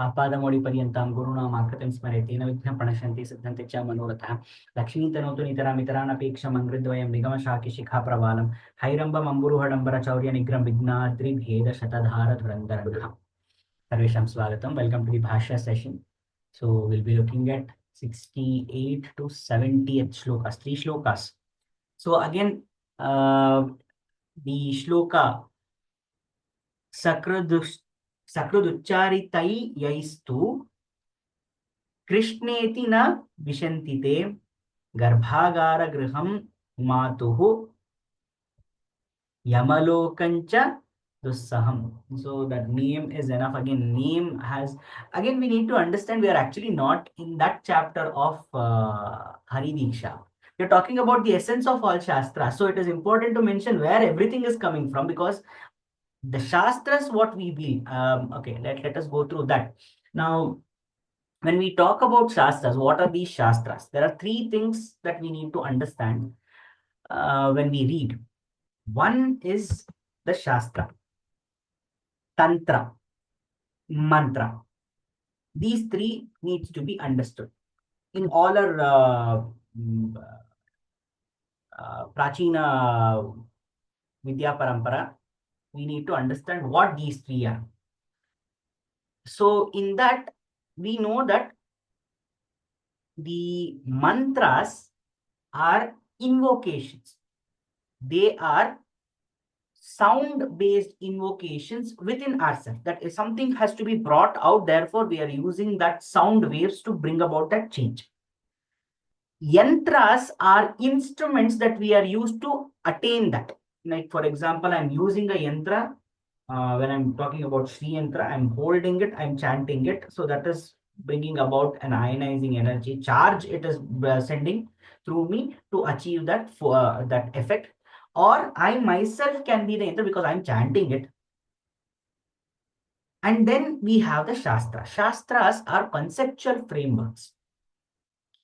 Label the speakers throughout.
Speaker 1: आपादमौलिपर्यन्तां गुरूणामाकृतिं स्मरेत् तेन विघ्नाः प्रणश्यन्ति सिद्धन्ति च मनोरथाः लक्ष्मीतनोतु नितरामितरानपेक्षमङ्घ्रिद्वयं निगमशाकिशिखाप्रवालं हैरम्बमम्बुरुहडम्बरचौर्यनिग्रहं विघ्नाद्रिभेदशतधारधुरन्धरः सर्वेषां स्वागतं. Welcome to the Bhashya session. So we'll be looking at 68 to 70th shlokas, 3 shlokas. So again, the shloka सकृदुच्चारितै यैस्तु कृष्णेति न विशन्ति ते गर्भागारगृहं मातुः यमलोकञ्च दुस्सहम्. So that name is enough. Again, name has, again we need to understand we are actually not in that chapter of Hari Diksha. We are talking about the essence of all Shastras. So it is important to mention where everything is coming from, because the Shastras, what we believe. Okay, let us go through that. Now, when we talk about Shastras, what are these Shastras? There are three things that we need to understand when we read. One is the Shastra, Tantra, Mantra. These three needs to be understood. In all our Prachina Vidya Parampara, we need to understand what these three are. So in that, we know that the mantras are invocations. They are sound-based invocations within ourselves. That is, something has to be brought out. Therefore, we are using that sound waves to bring about that change. Yantras are instruments that we are used to attain that. Like, for example, I'm using a yantra. When I'm talking about Shri yantra, I'm holding it, I'm chanting it. So that is bringing about an ionizing energy charge. It is sending through me to achieve that that effect. Or I myself can be the yantra because I'm chanting it. And then we have the Shastra. Shastras are conceptual frameworks.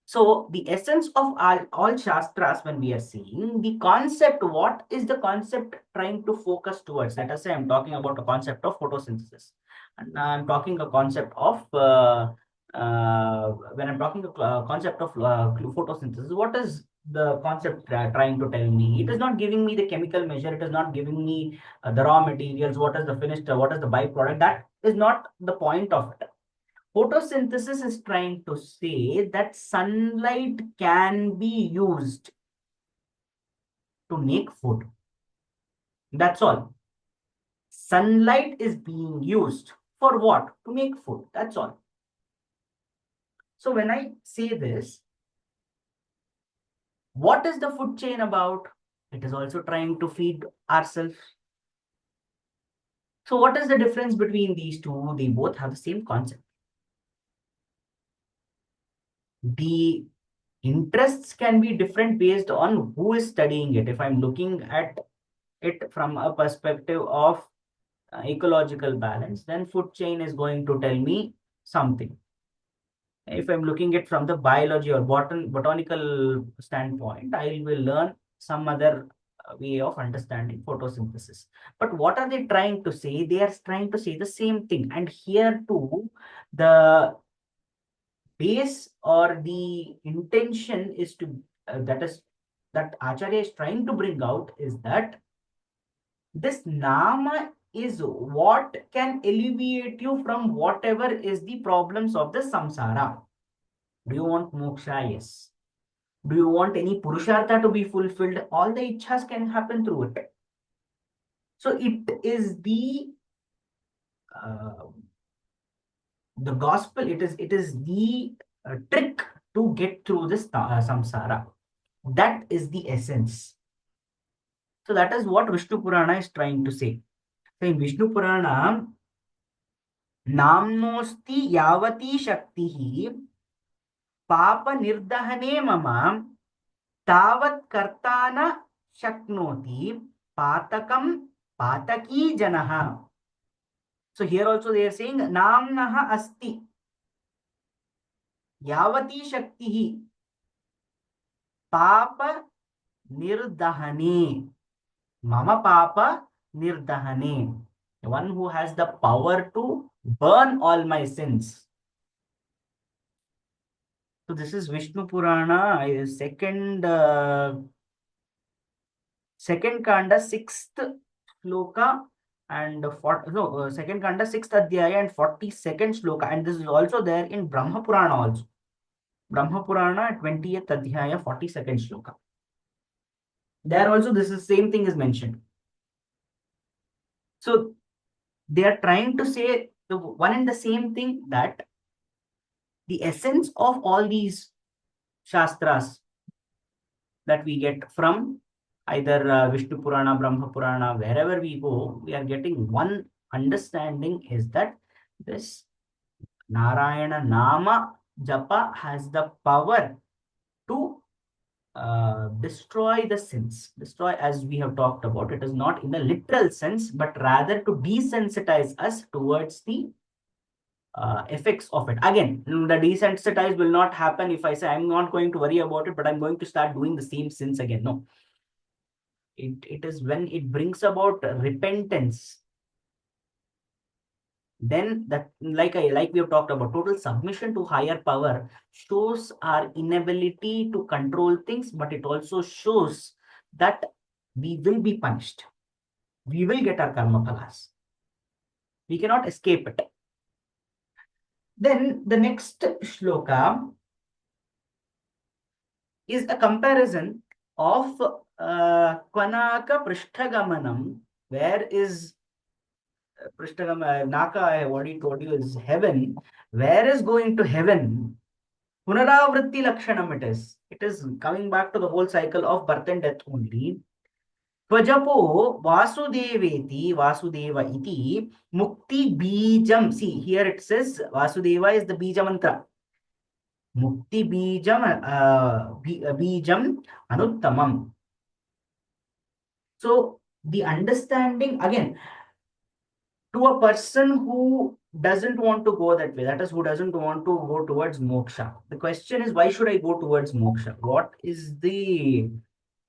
Speaker 1: So the essence of all Shastras, when we are seeing the concept, what is the concept trying to focus towards? Let us say I'm talking about a concept of photosynthesis. And I'm talking a concept of, when I'm talking a concept of photosynthesis, what is the concept trying to tell me? It is not giving me the chemical measure. It is not giving me the raw materials. What is the finished, what is the byproduct? That is not the point of it. Photosynthesis is trying to say that sunlight can be used to make food. That's all. Sunlight is being used for what? To make food. That's all. So when I say this, what is the food chain about? It is also trying to feed ourselves. So what is the difference between these two? They both have the same concept. The interests can be different based on who is studying it. If I'm looking at it from a perspective of ecological balance, then food chain is going to tell me something. If I'm looking at from the biology or botanical standpoint, I will learn some other way of understanding photosynthesis. But what are they trying to say? They are trying to say the same thing. And here too, the base or the intention is to that Acharya is trying to bring out is that this nama is what can alleviate you from whatever is the problems of the samsara. Do you want moksha? Yes. Do you want any purushartha to be fulfilled? All the ichhas can happen through it. So it is the gospel. It is the trick to get through this samsara. That is the essence. So that is what Vishnu Purana is trying to say. So in Vishnu Purana, नाम्नोस्ति यावती शक्तिः पाप निर्दहने मम तावत् कर्ता न शक्नोति पातकं पातकी जनः. So here also they are saying नाम्नः अस्ति यावती शक्तिः पाप निर्दहने मम पाप निर्दहने. one who has the power to burn all my sins. So this is Vishnu Purana, second kanda, sixth shloka, and second kanda, sixth adhyaya, and 42nd shloka. And this is also there in Brahma Purana also. Brahma Purana, 20th adhyaya, 42nd shloka. There also, this is same thing is mentioned. So they are trying to say the one and the same thing, that the essence of all these shastras that we get from either Vishnu Purana, Brahma Purana, wherever we go, we are getting one understanding, is that this Narayana Nama Japa has the power to destroy the sins. Destroy, as we have talked about, it is not in a literal sense, but rather to desensitize us towards the effects of it. Again, the desensitize will not happen if I say I'm not going to worry about it, but I'm going to start doing the same sins again. No, it is when it brings about repentance, then that, like we have talked about, total submission to higher power shows our inability to control things, but it also shows that we will be punished. We will get our karma phalas. We cannot escape it. Then the next shloka is a comparison of Kvanaka Prishtagamanam. Where is Naka, I have already told you, is heaven. Where is going to heaven? Punaravritti Lakshanam it is. It is coming back to the whole cycle of birth and death only. Tvajapo Vasudeveti Vasudeva iti Mukti Bijam. See, here it says Vasudeva is the Bija mantra. Mukti Bijam Anuttamam. So the understanding, again, to a person who doesn't want to go that way, that is, who doesn't want to go towards moksha. The question is, why should I go towards moksha? What is the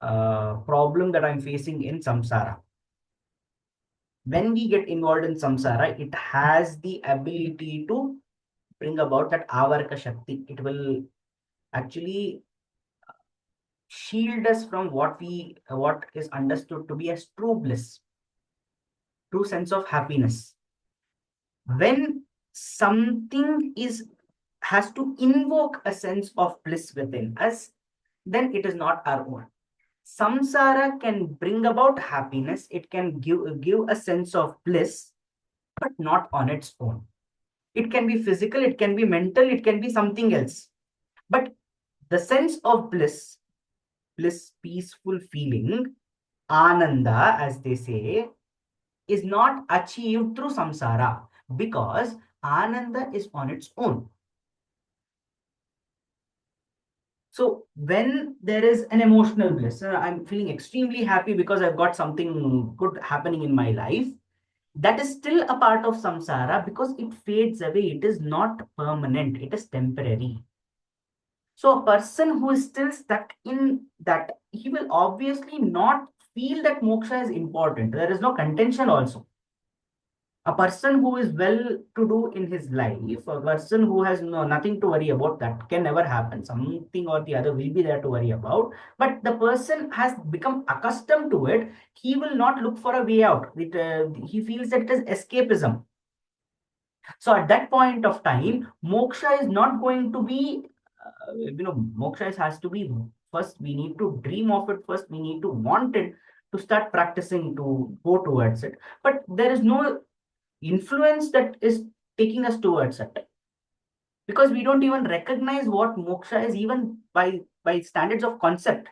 Speaker 1: problem that I'm facing in samsara? When we get involved in samsara, it has the ability to bring about that avarka shakti. It will actually shield us from what is understood to be as true bliss, true sense of happiness. When something is has to invoke a sense of bliss within us, then it is not our own. Samsara can bring about happiness, it can give a sense of bliss, but not on its own. It can be physical, it can be mental, it can be something else. But the sense of bliss, peaceful feeling, ananda, as they say, is not achieved through samsara, because ananda is on its own. So when there is an emotional bliss, I'm feeling extremely happy because I've got something good happening in my life. That is still a part of samsara because it fades away. It is not permanent. It is temporary. So a person who is still stuck in that, he will obviously not feel that moksha is important. There is no contention also. A person who is well to do in his life, a person who has nothing to worry about, that can never happen. Something or the other will be there to worry about. But the person has become accustomed to it. He will not look for a way out. He feels that it is escapism. So at that point of time, moksha is not going to be, moksha has to be, first we need to dream of it. First we need to want it, to start practicing, to go towards it. But there is no influence that is taking us towards it, because we don't even recognize what moksha is, even by standards of concept.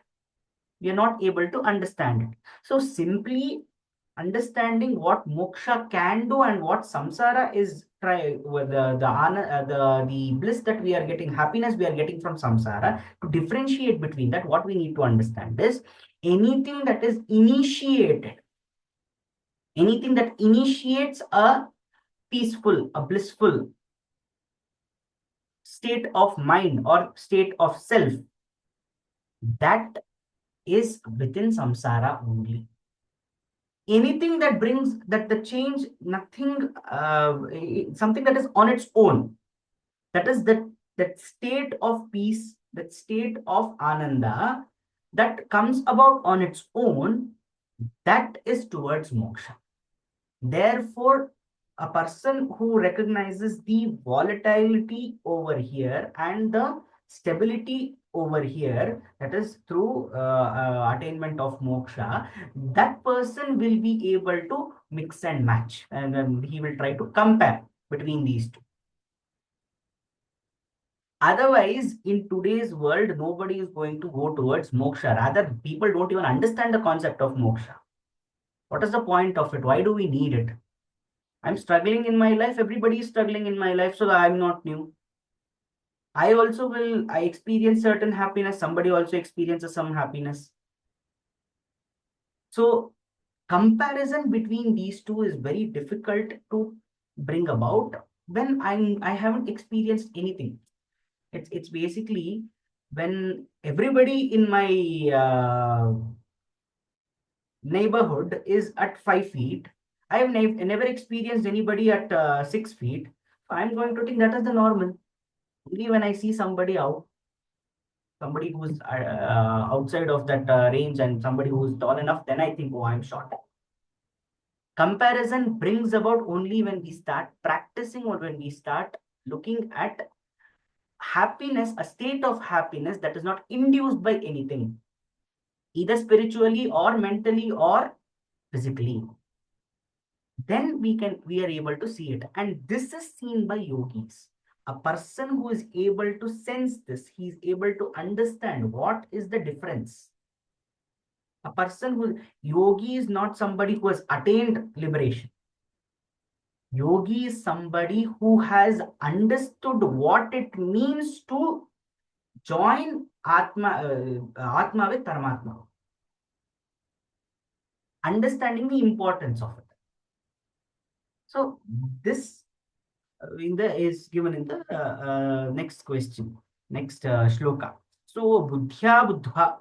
Speaker 1: We are not able to understand it. So simply understanding what moksha can do and what samsara is, try with the bliss that we are getting, happiness we are getting from samsara, to differentiate between that, what we need to understand is anything that is initiated, anything that initiates a peaceful, a blissful state of mind or state of self, that is within samsara only. Anything that brings that the change, nothing, something that is on its own, that is that state of peace, that state of ananda that comes about on its own, that is towards moksha. Therefore, a person who recognizes the volatility over here and the stability over here, that is through attainment of moksha, that person will be able to mix and match, and then he will try to compare between these two. Otherwise, in today's world, nobody is going to go towards moksha. Rather, people don't even understand the concept of moksha. What is the point of it? Why do we need it? I'm struggling in my life. Everybody is struggling in my life, so I'm not new. I experience certain happiness. Somebody also experiences some happiness. So comparison between these two is very difficult to bring about when I haven't experienced anything. It's basically when everybody in my neighborhood is at 5 feet. I have never experienced anybody at 6 feet. I'm going to think that is the normal. Only when I see somebody who's outside of that range and somebody who's tall enough, then I think, oh, I'm short. Comparison brings about only when we start practicing or when we start looking at happiness, a state of happiness that is not induced by anything, either spiritually or mentally or physically. Then we are able to see it, and this is seen by yogis. A person who is able to sense this, he is able to understand what is the difference. A person who yogi is not somebody who has attained liberation. Yogi is somebody who has understood what it means to join atma with paramatma, understanding the importance of it. So this in the is given in the next question, next shloka. So buddhya buddha.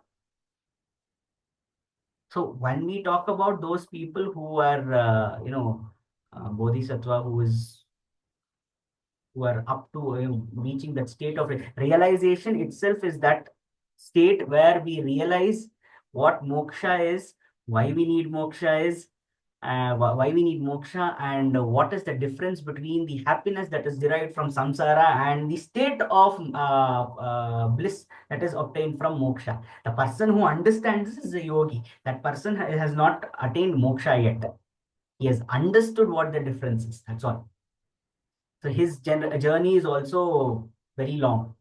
Speaker 1: So when we talk about those people who are bodhisattva, who are up to reaching that state of realization itself, is that state where we realize what moksha is, why we need moksha is, why we need moksha, and what is the difference between the happiness that is derived from samsara and the state of bliss that is obtained from moksha. The person who understands this is a yogi. That person has not attained moksha yet. He has understood what the difference is. That's all. So his journey is also very long.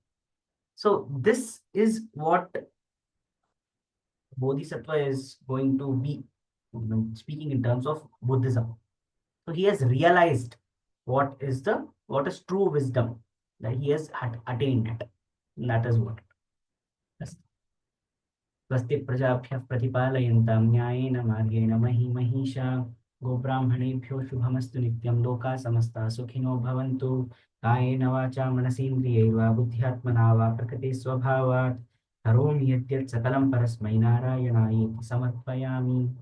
Speaker 1: So this is what bodhisattva is going to be, speaking in terms of Buddhism. So he has realized what is true wisdom, that he has attained it. And that is what. स्वस्ति प्रजाभ्यः प्रतिपालयन्तां न्यायेन मार्गेण मही महिषा गोब्राह्मणेभ्यो शुभमस्तु नित्यं लोकाः समस्ताः सुखिनो भवन्तु कायेन वाचा मनसेन्द्रियैर्वा बुद्ध्यात्मना वा प्रकृते स्वभावात् करोमि यद्यत् सकलं परस्मै नारायणायेति समर्पयामि।